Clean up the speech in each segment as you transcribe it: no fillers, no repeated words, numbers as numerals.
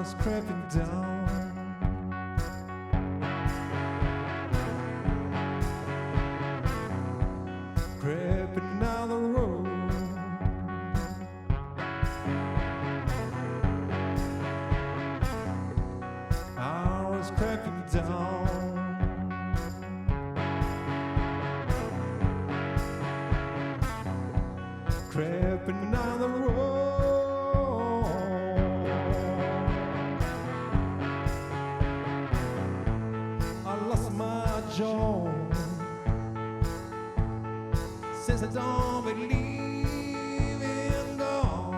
was creeping down. Creeping down the road. I was creeping down. Creeping down the road. I lost my jaw. Since I don't believe in God.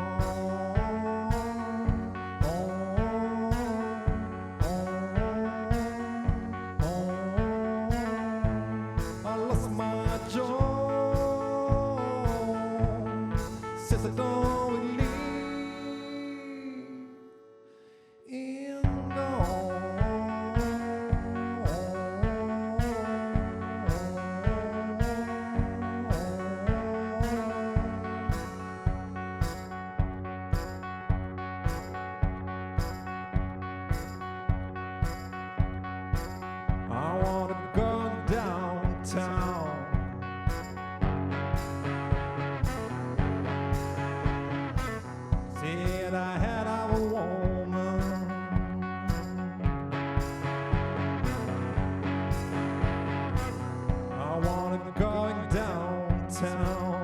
I lost my jaw. Since I don't believe in God. I wanna go downtown. Said I had a woman. I wanna go downtown.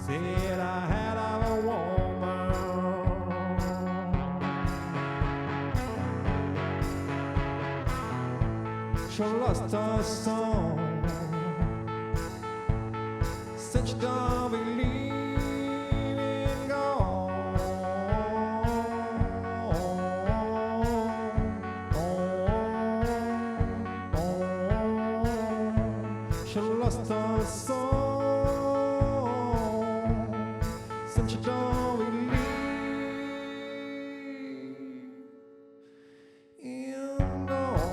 Said I had a woman. She lost her song. Since she don't believe in God. She lost her song. Since she don't believe in God.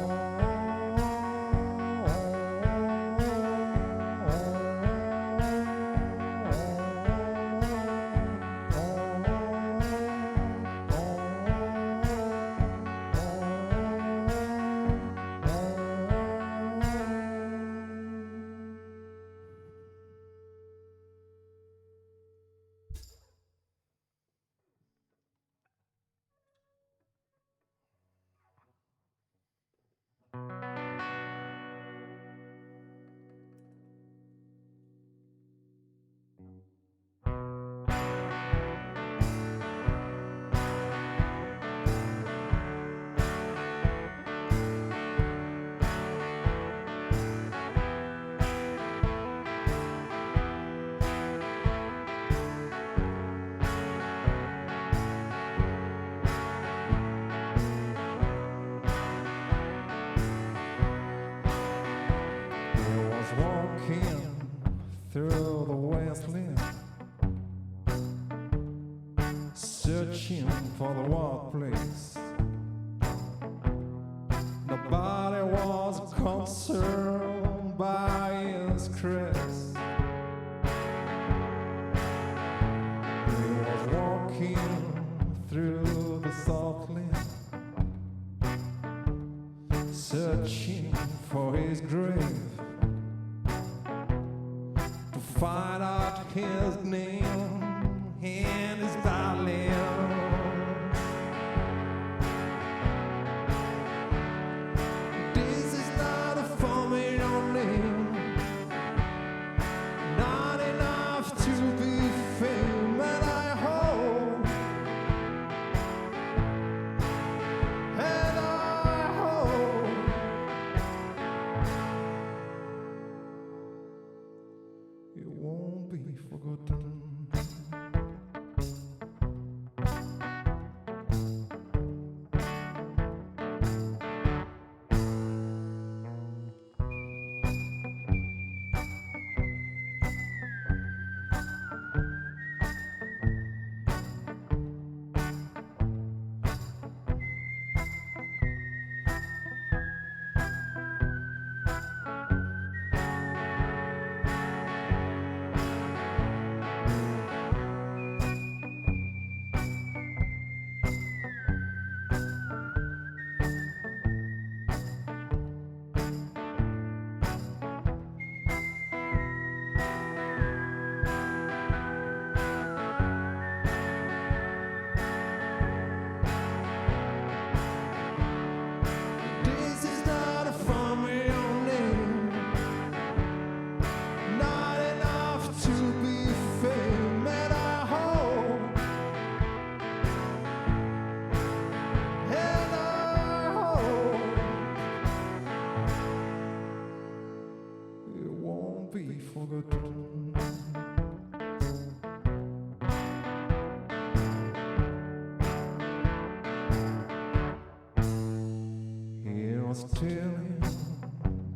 Walking through the wasteland, searching for the wild place. Nobody was concerned by his crest. He was walking through the Southland, searching for his grave, find out his name and his darling. This is not a familiar name, not enough to be famous, and I hope, and I hope it won't be forgotten. was telling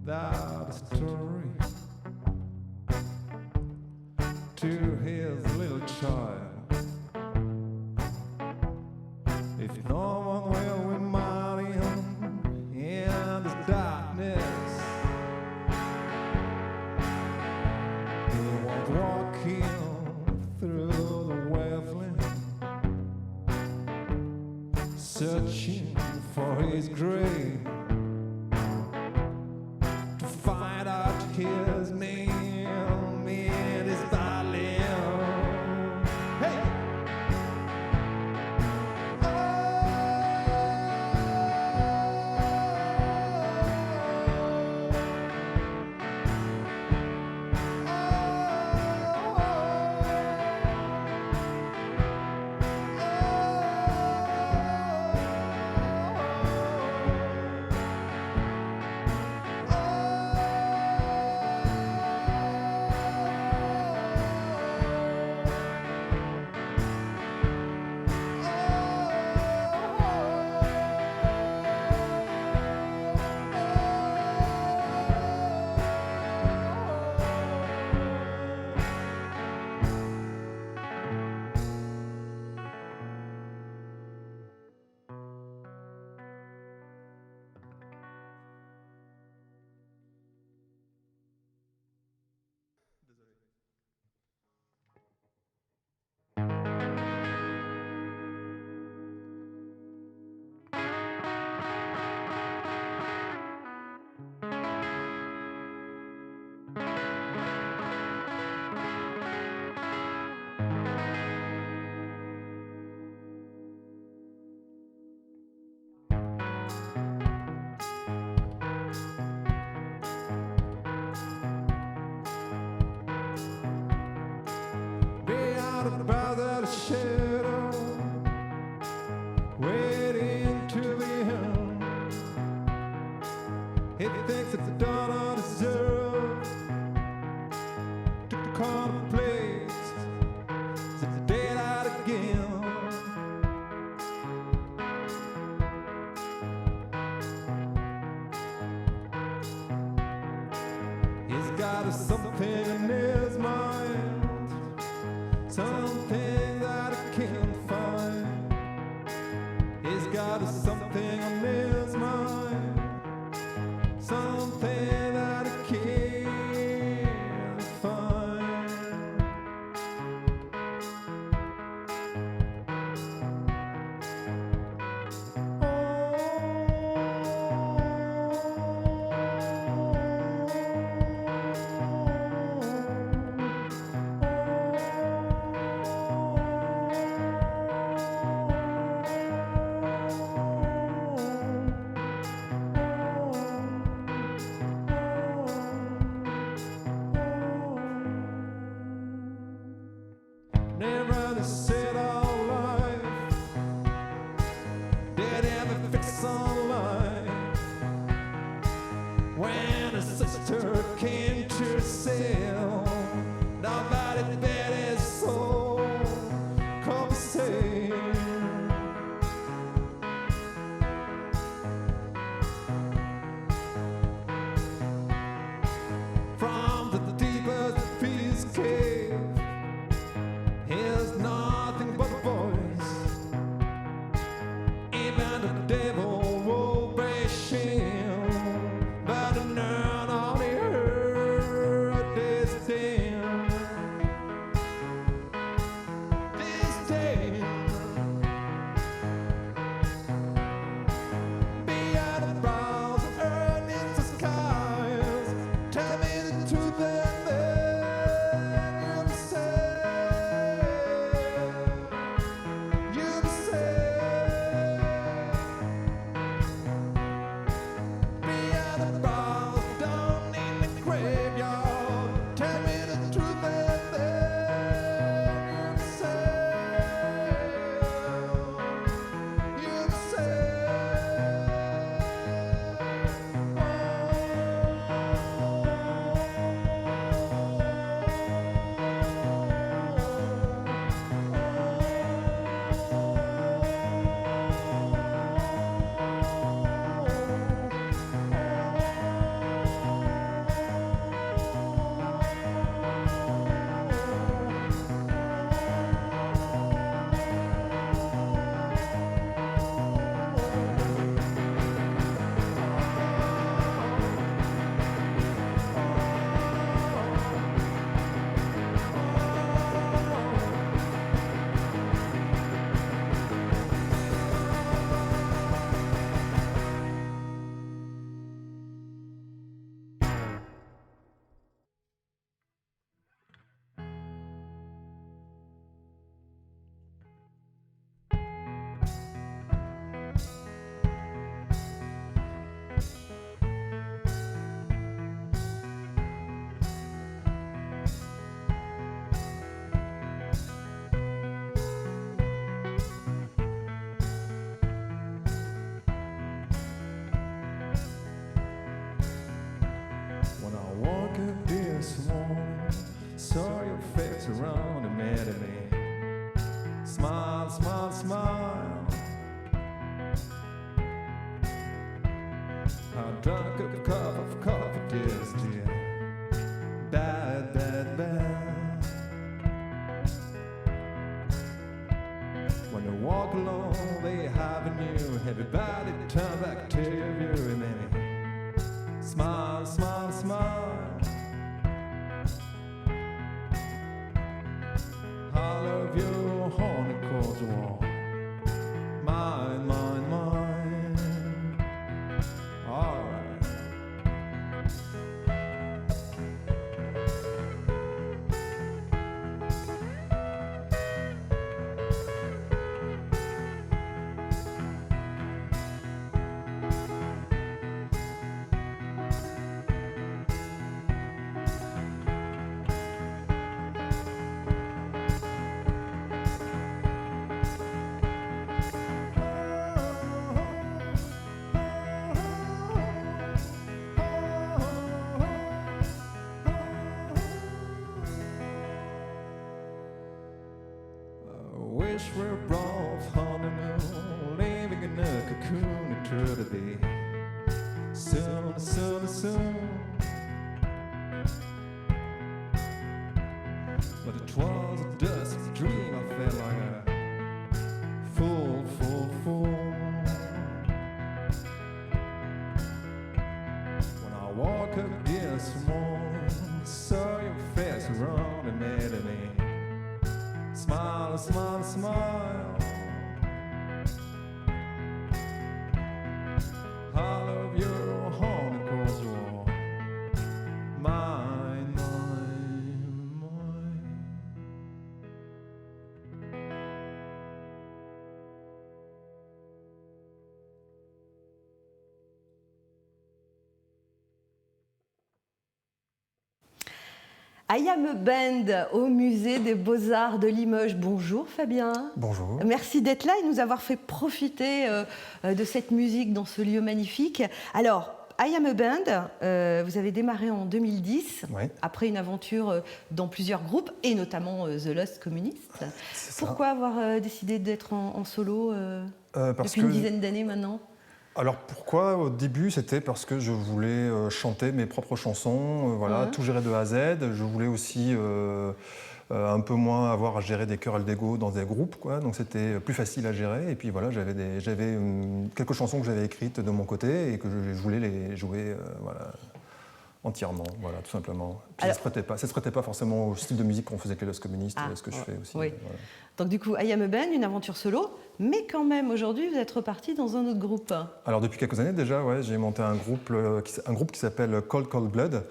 that story to his little child. If no one will remind him in this darkness, he was walking through the wasteland, searching for his grave, to find out his name in his valley. Hey! About that shadow, waiting to be held. He thinks it's done on his own. To contemplate the daylight again. He's got something in his mind, something that I can't find. He's got something on his mind, something that I can't find. Never said our life, did ever fix our life. When a sister came to sail, nobody bet his soul. Come say, from the deepest of his cave, here's nothing but a voice. Even the devil will be shame, but none only heard this thing. This thing beyond the brows of earth in the skies. Tell me the truth and then drunk a cup of coffee, dear, dear. Bad, bad, bad. When you walk along, they have a new. Everybody turn back to your view, and then smile, smile, smile. All of you horny calls the wall. Mine, mine, mine. All right. Wish we're both on the moon, living in a cocoon, it true to be. Soon, soon, soon. But it was a dusty dream, I felt like a fool, fool, fool. When I woke up this morning, saw your face around and made me smile, smile, smile. All of your horny calls were mine, mine, mine. I Am a Band au Musée des Beaux-Arts de Limoges. Bonjour Fabien. Bonjour. Merci d'être là et nous avoir fait profiter de cette musique dans ce lieu magnifique. Alors, I Am a Band, vous avez démarré en 2010, Oui. après une aventure dans plusieurs groupes, et notamment The Lost Communist. C'est ça. Pourquoi avoir décidé d'être en solo Parce depuis une dizaine d'années maintenant? Alors pourquoi au début c'était parce que je voulais chanter mes propres chansons, voilà, tout gérer de A à Z. Je voulais aussi un peu moins avoir à gérer des chœurs aldego dans des groupes, quoi. Donc c'était plus facile à gérer. Et puis voilà, j'avais quelques chansons que j'avais écrites de mon côté et que je voulais les jouer, voilà, entièrement, voilà, tout simplement. Puis Alors, ça se prêtait pas forcément au style de musique qu'on faisait avec les Lost Communistes, Ah, ce que je fais aussi. oui. Voilà. Donc du coup, I Am a Band, une aventure solo, mais quand même aujourd'hui vous êtes reparti dans un autre groupe. Alors depuis quelques années déjà, ouais, j'ai monté un groupe qui s'appelle Cold Cold Blood.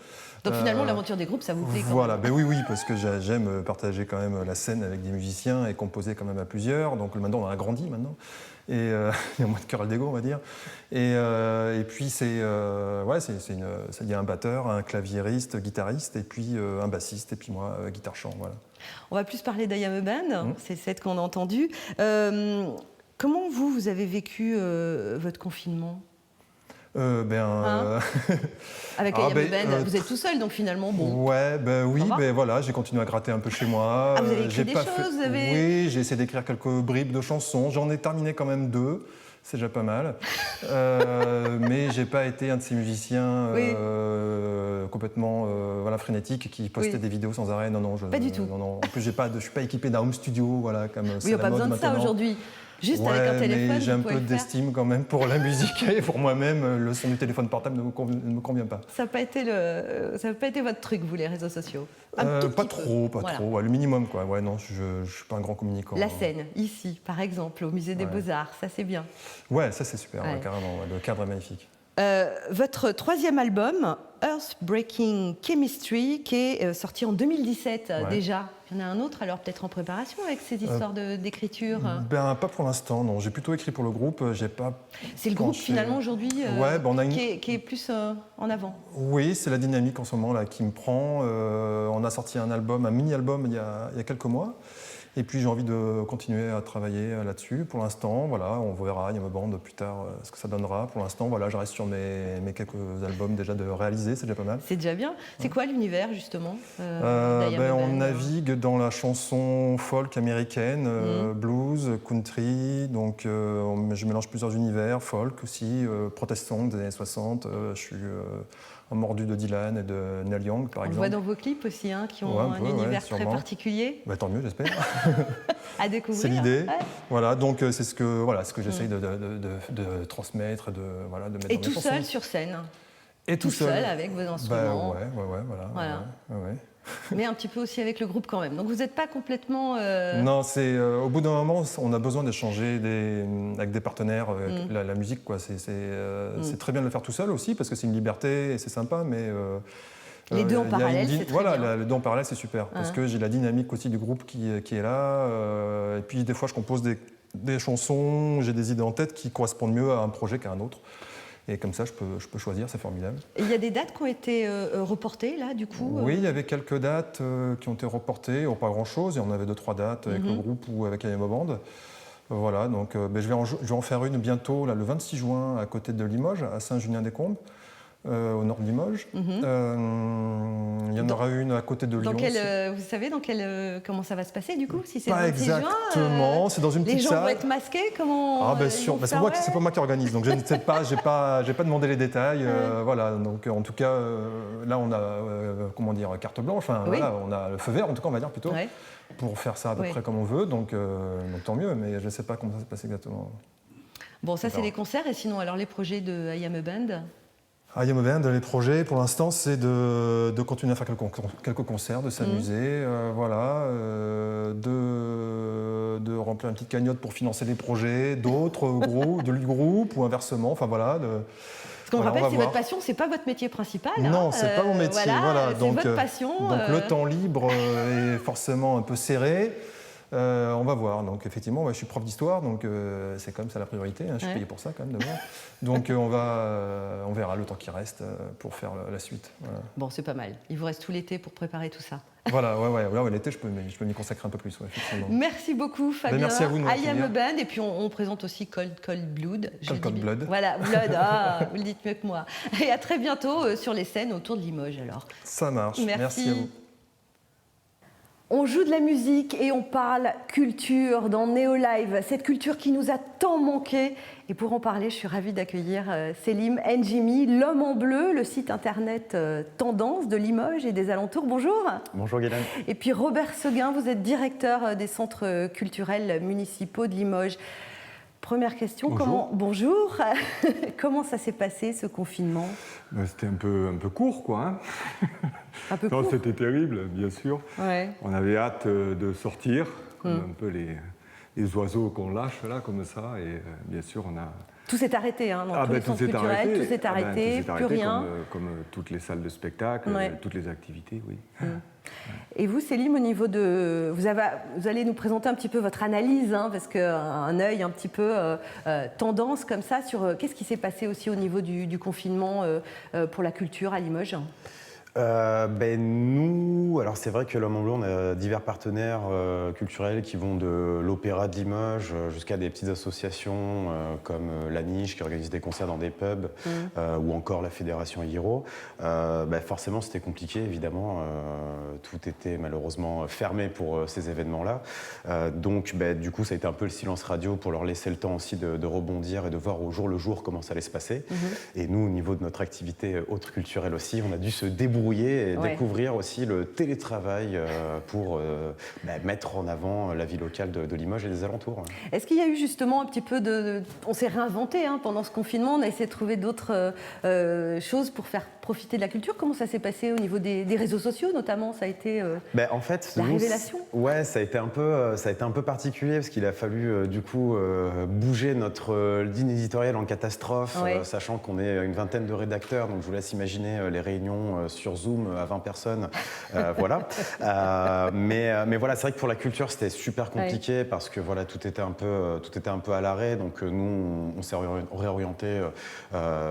Donc finalement l'aventure des groupes, ça vous plaît quand Voilà, même? ben oui, parce que j'aime partager quand même la scène avec des musiciens et composer quand même à plusieurs. Donc maintenant on a grandi maintenant. Et il y a moins de chœur aldego, on va dire. Et puis il y a un batteur, un claviériste, guitariste, et puis un bassiste, et puis moi, guitare-chant, voilà. On va plus parler d'I Am a Band, c'est celle qu'on a entendue. Comment vous avez vécu votre confinement? Avec I Am a Band, vous êtes tout seul, donc finalement, bon. Ouais, oui, Ça va voilà, j'ai continué à gratter un peu chez moi. Ah, vous avez écrit des choses, vous avez... Oui, j'ai essayé d'écrire quelques bribes de chansons. J'en ai terminé quand même 2, c'est déjà pas mal. Mais j'ai pas été un de ces musiciens complètement voilà, frénétiques qui postaient des vidéos sans arrêt. Non, pas du tout. Non. En plus, je suis pas équipé d'un home studio, voilà, comme c'est Oui, on la n'a pas mode besoin de ça maintenant. aujourd'hui. Juste avec un téléphone, mais j'ai un vous pouvez peu le faire. d'estime quand même pour la musique et pour moi-même. Le son du téléphone portable ne me convient pas. Ça n'a pas été votre truc, vous, les réseaux sociaux? Un tout Pas petit trop, peu. pas Voilà. trop. Ouais, le minimum, quoi. Ouais, non, je suis pas un grand communicant. La scène, ici, par exemple, au Musée des Ouais. Beaux-Arts, ça c'est bien. Ouais, ça c'est super, Ouais. ouais, carrément. Ouais, le cadre est magnifique. Votre troisième album, Earthbreaking Chemistry, qui est sorti en 2017 déjà. Il y en a un autre, alors peut-être en préparation avec ces histoires d'écriture. Pas pour l'instant, non. J'ai plutôt écrit pour le groupe. J'ai pas. C'est le groupe penché. finalement aujourd'hui on a une... qui est plus en avant. Oui, c'est la dynamique en ce moment là qui me prend. On a sorti un mini-album il y a quelques mois. Et puis j'ai envie de continuer à travailler là-dessus. Pour l'instant, voilà, on verra, il y a ma bande plus tard ce que ça donnera. Pour l'instant, voilà, je reste sur mes quelques albums déjà de réaliser, c'est déjà pas mal. C'est déjà bien. C'est quoi l'univers justement on navigue dans la chanson folk américaine, blues, country, donc je mélange plusieurs univers, folk aussi, protestant des années 60, je suis un mordu de Dylan et de Neil Young par exemple. On voit dans vos clips aussi qui ont un univers très particulier. Tant mieux, j'espère. À découvrir. C'est l'idée. Ouais. Voilà, donc c'est ce que j'essaye de transmettre, de mettre et dans tout mes chansons. seul sur scène. Et tout seul avec vos instruments. Voilà. Mais un petit peu aussi avec le groupe quand même. Donc vous n'êtes pas complètement... Non, c'est au bout d'un moment, on a besoin d'échanger avec des partenaires la musique, quoi. C'est très bien de le faire tout seul aussi, parce que c'est une liberté et c'est sympa, mais... les deux en parallèle, c'est très bien. Les deux en parallèle, c'est super, parce que j'ai la dynamique aussi du groupe qui est là. Et puis des fois, je compose des chansons, j'ai des idées en tête qui correspondent mieux à un projet qu'à un autre. Et comme ça, je peux choisir, c'est formidable. Et il y a des dates qui ont été reportées, là, du coup Oui, il y avait quelques dates qui ont été reportées, pas grand-chose. Et on avait 2-3 dates avec le groupe ou avec Ayam Band. Voilà, donc je vais en faire une bientôt, là, le 26 juin, à côté de Limoges, à Saint-Julien-des-Combes. Au nord de Limoges. Il y en aura une à côté de Lyon. Vous savez comment ça va se passer du coup si c'est Pas exactement, c'est dans une petite salle. Les gens vont être masqués, comment c'est pas moi qui organise, donc je ne sais pas, j'ai pas demandé les détails. Voilà, donc en tout cas, là on a carte blanche, voilà, on a le feu vert, en tout cas on va dire plutôt, pour faire ça à peu près comme on veut, donc tant mieux, mais je ne sais pas comment ça se passe exactement. Bon, ça c'est les concerts, et sinon alors les projets de I Am a Band? Ayam Band, les projets, pour l'instant, c'est de continuer à faire quelques concerts, de s'amuser, de remplir une petite cagnotte pour financer des projets, d'autres groupes ou inversement, enfin voilà. Parce qu'on rappelle, c'est votre passion, c'est pas votre métier principal. Non, c'est pas mon métier, voilà. C'est votre passion. Donc le temps libre est forcément un peu serré. On va voir. Donc effectivement, je suis prof d'histoire, donc c'est comme ça la priorité. Je suis payé pour ça quand même d'abord. Donc on verra le temps qui reste pour faire la suite. Voilà. Bon, c'est pas mal. Il vous reste tout l'été pour préparer tout ça. Voilà, l'été je peux m'y consacrer un peu plus, effectivement. Merci beaucoup, Fabien. Merci à vous de I Am a Band, et puis on présente aussi Cold Blood. Cold Blood. Voilà, Blood. Vous le dites mieux que moi. Et à très bientôt sur les scènes autour de Limoges alors. Ça marche. Merci à vous. On joue de la musique et on parle culture dans Néo-Live, cette culture qui nous a tant manqué. Et pour en parler, je suis ravie d'accueillir Selim Njimi, l'homme en bleu, le site internet Tendance de Limoges et des alentours. Bonjour. Bonjour Guylaine. Et puis Robert Seguin, vous êtes directeur des centres culturels municipaux de Limoges. Première question, bonjour. Comment ça s'est passé ce confinement? C'était un peu court, quoi. Un peu court. C'était terrible, bien sûr. Ouais. On avait hâte de sortir, comme un peu les oiseaux qu'on lâche là, comme ça. Et bien sûr, on a... Tout s'est arrêté dans tous les centres culturels, tout s'est arrêté, plus rien. Comme toutes les salles de spectacle, toutes les activités, oui. Et vous, Selim, au niveau de... Vous allez nous présenter un petit peu votre analyse, parce qu'un œil un petit peu tendance comme ça sur qu'est-ce qui s'est passé aussi au niveau du confinement pour la culture à Limoges. Nous, alors c'est vrai que l'Homme en Bleu, on a divers partenaires culturels qui vont de l'Opéra de Limoges jusqu'à des petites associations comme La Niche qui organise des concerts dans des pubs ou encore la Fédération Hiro. Forcément, c'était compliqué, évidemment. Tout était malheureusement fermé pour ces événements-là. Donc, du coup, ça a été un peu le silence radio pour leur laisser le temps aussi de rebondir et de voir au jour le jour comment ça allait se passer. Et nous, au niveau de notre activité autre culturelle aussi, on a dû se débrouiller et découvrir aussi le télétravail pour mettre en avant la vie locale de Limoges et des alentours. Est-ce qu'il y a eu justement un petit peu on s'est réinventé pendant ce confinement, on a essayé de trouver d'autres choses pour faire profiter de la culture. Comment ça s'est passé au niveau des réseaux sociaux notamment? Ça a été en fait, la révélation? Ouais, ça a été un peu particulier parce qu'il a fallu du coup bouger notre ligne éditoriale en catastrophe, sachant qu'on est une vingtaine de rédacteurs, donc je vous laisse imaginer les réunions sur sur Zoom à 20 personnes. Voilà. Mais voilà, c'est vrai que pour la culture, c'était super compliqué parce que voilà, tout était un peu à l'arrêt. Donc nous, on s'est réorienté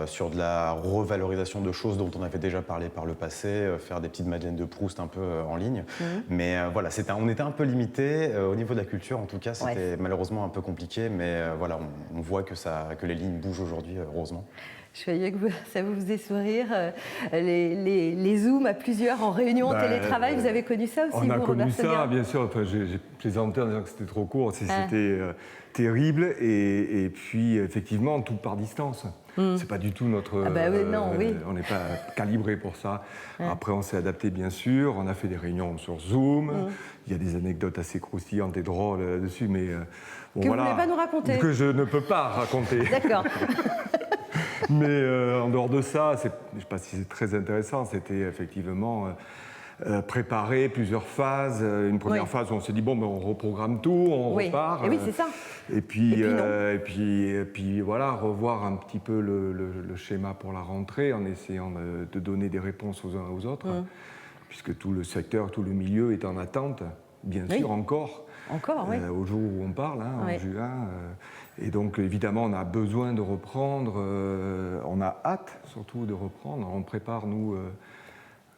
sur de la revalorisation de choses dont on avait déjà parlé par le passé, faire des petites Madeleines de Proust un peu en ligne. Mais voilà, on était un peu limité. Au niveau de la culture, en tout cas, c'était malheureusement un peu compliqué. Mais voilà, on voit que les lignes bougent aujourd'hui, heureusement. Je voyais que ça vous faisait sourire, les Zooms à plusieurs en réunion, en télétravail, vous avez connu ça aussi, on a vous, connu Robert ça, Seguin? bien sûr. Enfin, j'ai plaisanté en disant que c'était trop court, c'était terrible. Et puis, effectivement, tout par distance. C'est pas du tout notre... On n'est pas calibré pour ça. Après, on s'est adapté, bien sûr. On a fait des réunions sur Zoom. Il y a des anecdotes assez croustillantes et drôles dessus, mais... Bon, que vous ne voulez pas nous raconter? Que je ne peux pas raconter. D'accord. Mais en dehors de ça, je ne sais pas si c'est très intéressant, c'était effectivement préparer plusieurs phases. Une première phase où on s'est dit, bon, ben, on reprogramme tout, on repart. Et oui, c'est ça. Et puis voilà, revoir un petit peu le schéma pour la rentrée en essayant de donner des réponses aux uns et aux autres, puisque tout le secteur, tout le milieu est en attente, bien sûr, encore. Encore, oui. Au jour où on parle, en juin. Et donc, évidemment, on a besoin de reprendre. On a hâte, surtout, de reprendre. On prépare, nous,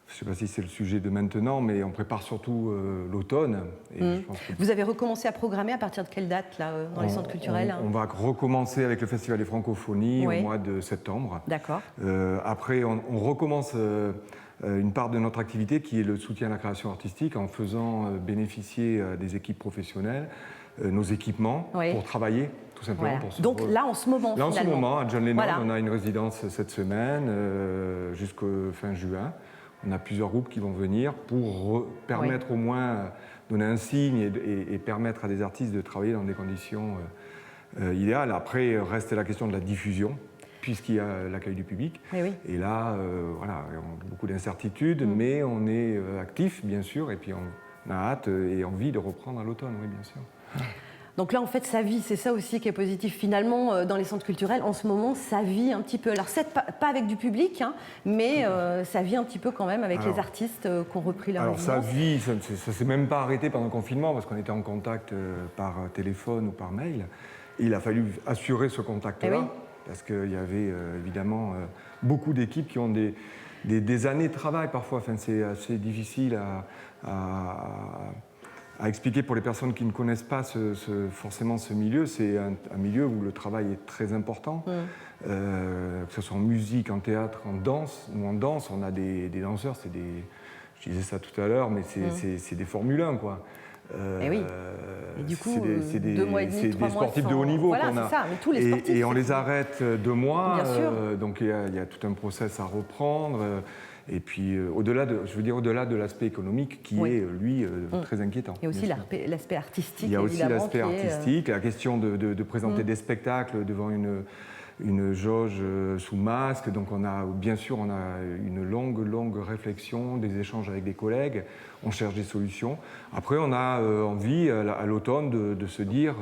je ne sais pas si c'est le sujet de maintenant, mais on prépare surtout l'automne. Vous avez recommencé à programmer à partir de quelle date, là, dans les centres culturels? On va recommencer avec le Festival des Francophonies au mois de septembre. D'accord. Après, on recommence... une part de notre activité qui est le soutien à la création artistique en faisant bénéficier des équipes professionnelles nos équipements pour travailler, tout simplement. Voilà. Donc là, en ce moment, en ce moment, à John Lennon, on a une résidence cette semaine jusqu'au fin juin. On a plusieurs groupes qui vont venir pour permettre au moins, donner un signe et permettre à des artistes de travailler dans des conditions idéales. Après, reste la question de la diffusion, puisqu'il y a l'accueil du public. Et là, voilà, on a beaucoup d'incertitudes, mais on est actif, bien sûr, et puis on a hâte et envie de reprendre à l'automne, oui, bien sûr. Donc là, en fait, ça vit, c'est ça aussi qui est positif. Finalement, dans les centres culturels, en ce moment, ça vit un petit peu. Alors, pas avec du public, mais ça vit un petit peu quand même avec les artistes qui ont repris leur résidence. Alors, ça vit, ça ne s'est même pas arrêté pendant le confinement, parce qu'on était en contact par téléphone ou par mail. Et il a fallu assurer ce contact-là. Parce qu'il y avait évidemment beaucoup d'équipes qui ont des années de travail parfois. Enfin, c'est assez difficile à expliquer pour les personnes qui ne connaissent pas forcément ce milieu. C'est un milieu où le travail est très important. Que ce soit en musique, en théâtre, en danse. Ou en danse, on a des danseurs, je disais ça tout à l'heure, mais c'est des Formule 1, quoi. Et du coup, c'est des 2 mois et demi, 3 mois sportifs de haut niveau qu'on a. Voilà, c'est ça, mais tous les sportifs. Et on les arrête 2 mois, Bien sûr. donc il y a tout un process à reprendre. Et puis, au-delà de l'aspect économique qui est, lui, très inquiétant. Il y a aussi l'aspect artistique. Il y a aussi l'aspect artistique, la question de présenter des spectacles devant une jauge sous masque. Donc bien sûr, on a une longue réflexion, des échanges avec des collègues, on cherche des solutions. Après, on a envie, à l'automne, de se dire,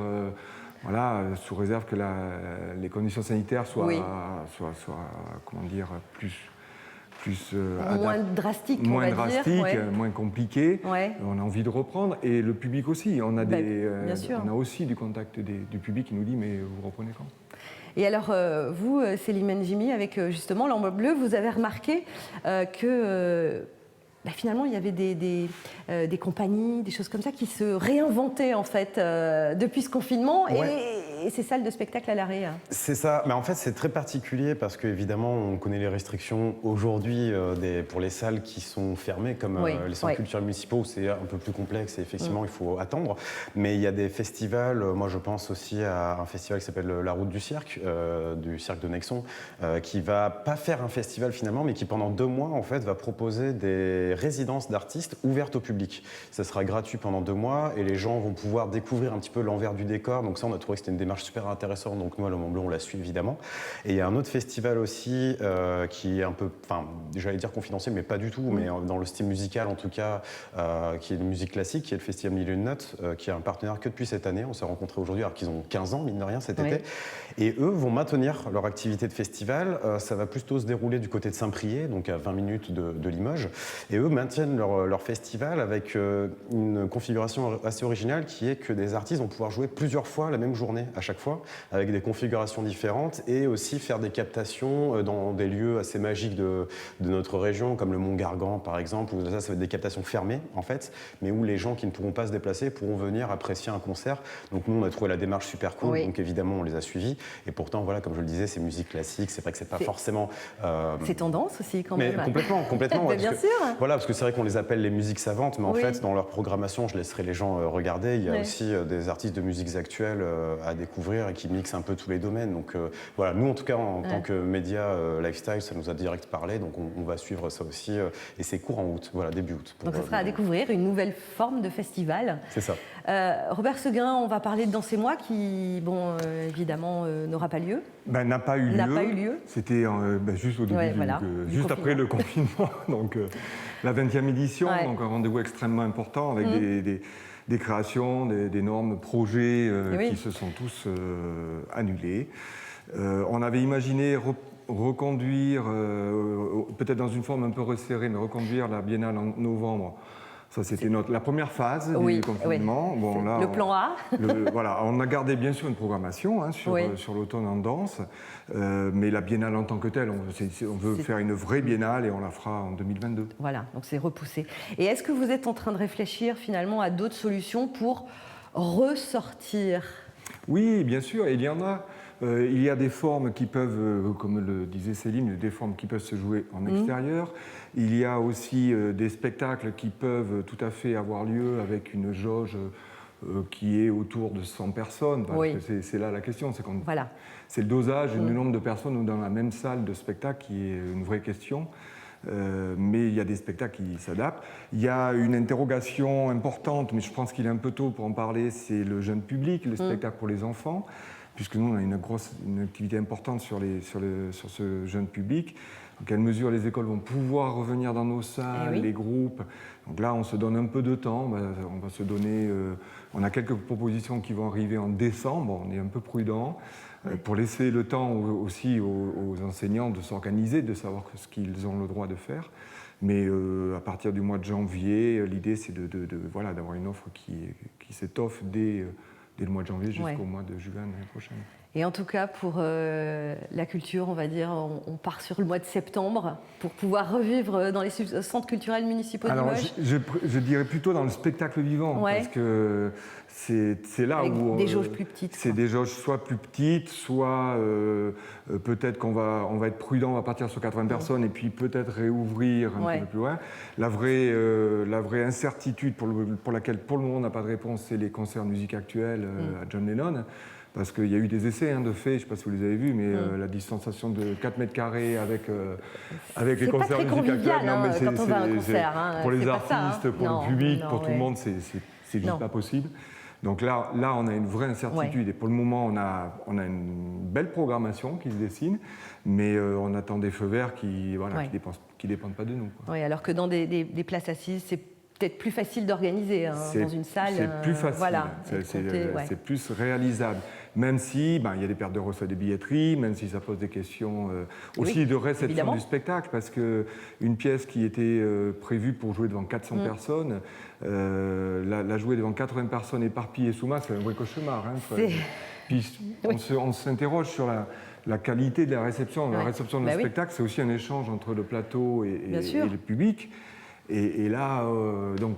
voilà, sous réserve que les conditions sanitaires soient comment dire, moins drastiques, moins compliquées. On a envie de reprendre, et le public aussi. On a aussi du contact du public qui nous dit, mais vous reprenez quand? Et alors, vous, Selim N'Jimi, avec justement l'Ambre Bleue, vous avez remarqué que finalement, il y avait des compagnies, des choses comme ça, qui se réinventaient en fait depuis ce confinement, et ces salles de spectacle à l'arrêt. C'est ça, mais en fait c'est très particulier parce qu'évidemment on connaît les restrictions aujourd'hui pour les salles qui sont fermées, comme les centres culturels municipaux, où c'est un peu plus complexe et effectivement il faut attendre. Mais il y a des festivals, moi je pense aussi à un festival qui s'appelle La Route du Cirque de Nexon, qui va pas faire un festival finalement, mais qui pendant 2 mois en fait va proposer des résidences d'artistes ouvertes au public. Ça sera gratuit pendant 2 mois et les gens vont pouvoir découvrir un petit peu l'envers du décor. Donc ça, on a trouvé que c'était une démarche démarche super intéressante, donc nous à Le Mont Blanc on la suit évidemment. Et il y a un autre festival aussi qui est un peu, enfin j'allais dire confidentiel mais pas du tout, mais dans le style musical en tout cas, qui est de musique classique, qui est le Festival Mille et une Notes, qui est un partenaire que depuis cette année. On s'est rencontrés aujourd'hui alors qu'ils ont 15 ans mine de rien cet été. Et eux vont maintenir leur activité de festival. Ça va plutôt se dérouler du côté de Saint-Priest, donc à 20 minutes de Limoges. Et eux maintiennent leur festival avec une configuration assez originale qui est que des artistes vont pouvoir jouer plusieurs fois la même journée à chaque fois, avec des configurations différentes et aussi faire des captations dans des lieux assez magiques de notre région, comme le Mont Gargan par exemple, où ça va être des captations fermées en fait, mais où les gens qui ne pourront pas se déplacer pourront venir apprécier un concert. Donc nous on a trouvé la démarche super cool, donc évidemment on les a suivis. Et pourtant voilà, comme je le disais, c'est musique classique, c'est vrai que c'est pas forcément... C'est tendance aussi quand même. Mais complètement. Bien sûr. Voilà, parce que c'est vrai qu'on les appelle les musiques savantes, mais en fait dans leur programmation, je laisserai les gens regarder, il y a aussi des artistes de musiques actuelles à découvrir et qui mixent un peu tous les domaines. Donc voilà, nous en tout cas en tant que média lifestyle, ça nous a direct parlé, donc on va suivre ça aussi. Et c'est court en août, voilà, début août. Donc ça sera à découvrir, une nouvelle forme de festival. C'est ça. Robert Seguin, on va parler de Danser Moi qui, bon, évidemment, n'aura pas lieu. N'a pas eu lieu. C'était juste au début, juste après le confinement, donc la 20e édition, donc un rendez-vous extrêmement important avec des créations, d'énormes projets qui se sont tous annulés. On avait imaginé reconduire, peut-être dans une forme un peu resserrée, mais reconduire la Biennale en novembre. Ça, c'était la première phase du confinement. Bon, là, le plan A. Voilà, on a gardé bien sûr une programmation sur l'automne en danse, mais la Biennale en tant que telle, on veut faire une vraie Biennale et on la fera en 2022. Voilà, donc c'est repoussé. Et est-ce que vous êtes en train de réfléchir finalement à d'autres solutions pour ressortir? Oui, bien sûr, il y en a. Il y a des formes qui peuvent, comme le disait Céline, des formes qui peuvent se jouer en extérieur. Il y a aussi des spectacles qui peuvent tout à fait avoir lieu avec une jauge qui est autour de 100 personnes. Parce que c'est là la question, c'est le dosage du nombre de personnes dans la même salle de spectacle qui est une vraie question. Mais il y a des spectacles qui s'adaptent. Il y a une interrogation importante, mais je pense qu'il est un peu tôt pour en parler, c'est le jeune public, le spectacle pour les enfants, puisque nous, on a une activité importante sur ce jeune public. Dans quelle mesure les écoles vont pouvoir revenir dans nos salles, les groupes. Donc là, on se donne un peu de temps. On va se donner... on a quelques propositions qui vont arriver en décembre. On est un peu prudent pour laisser le temps aussi aux enseignants de s'organiser, de savoir ce qu'ils ont le droit de faire. Mais à partir du mois de janvier, l'idée, c'est d'avoir une offre qui s'étoffe dès le mois de janvier jusqu'au mois de juin l'année prochaine. Et en tout cas, pour la culture, on va dire, on part sur le mois de septembre pour pouvoir revivre dans les centres culturels municipaux de Limoges. Je dirais plutôt dans le spectacle vivant, parce que c'est là avec où... des jauges plus petites. C'est des jauges soit plus petites, soit peut-être qu'on va être prudent, on va partir sur 80 personnes et puis peut-être réouvrir un peu plus loin. La vraie incertitude pour laquelle pour le moment on n'a pas de réponse, c'est les concerts de musique actuelle à John Lennon. Parce qu'il y a eu des essais de fait, je ne sais pas si vous les avez vus, mais la distanciation de 4 mètres carrés avec les concerts de musique actuelle. Quand on va à un concert. Pour les artistes, pour le public, pour tout le monde, c'est juste pas possible. Donc là, on a une vraie incertitude. Et pour le moment, on a une belle programmation qui se dessine, mais on attend des feux verts qui dépendent pas de nous. Oui, alors que dans des places assises, c'est peut-être plus facile d'organiser dans une salle. C'est plus facile, c'est plus réalisable. Même si il y a des pertes de recettes de billetterie, même si ça pose des questions aussi de réception du spectacle, parce qu'une pièce qui était prévue pour jouer devant 400 personnes, la jouer devant 80 personnes éparpillées sous masse, c'est un vrai cauchemar. Puis on s'interroge sur la qualité de la réception. La réception d'un spectacle, c'est aussi un échange entre le plateau et le public. Et là, donc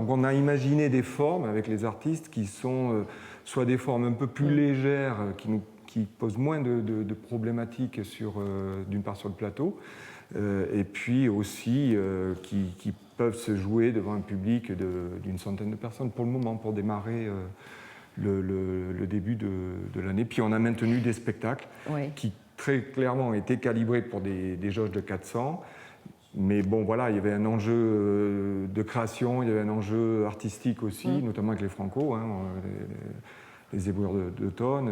on a imaginé des formes avec les artistes qui sont soit des formes un peu plus légères, qui posent moins de problématiques d'une part sur le plateau, et puis aussi qui peuvent se jouer devant un public d'une centaine de personnes pour le moment, pour démarrer le début de l'année. Puis on a maintenu des spectacles qui très clairement étaient calibrés pour des jauges de 400. Mais bon, voilà, il y avait un enjeu de création, il y avait un enjeu artistique aussi, notamment avec les Franco, les éboueurs d'automne,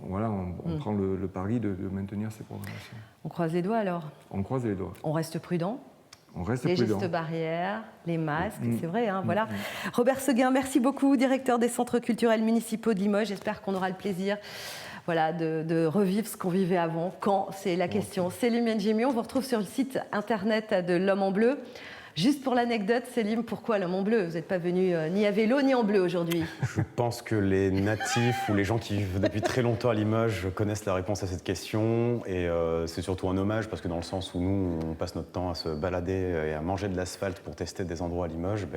on prend le pari de maintenir ces programmations. On croise les doigts alors. On croise les doigts. On reste prudent. On reste les prudent. gestes barrières, les masques, c'est vrai, hein, voilà. Robert Seguin, merci beaucoup, directeur des centres culturels municipaux de Limoges. J'espère qu'on aura le plaisir de revivre ce qu'on vivait avant. Quand, c'est la question. Selim N'Djimi, on vous retrouve sur le site internet de l'Homme en Bleu. Juste pour l'anecdote, Selim, pourquoi l'Homme en Bleu? Vous n'êtes pas venu ni à vélo ni en bleu aujourd'hui. Je pense que les natifs ou les gens qui vivent depuis très longtemps à Limoges connaissent la réponse à cette question. Et c'est surtout un hommage parce que dans le sens où nous, on passe notre temps à se balader et à manger de l'asphalte pour tester des endroits à Limoges,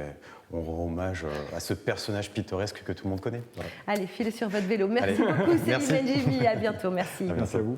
on rend hommage à ce personnage pittoresque que tout le monde connaît. Voilà. Allez, filez sur votre vélo. Merci beaucoup, Selim N'Djimi. À bientôt. Merci. Merci à vous.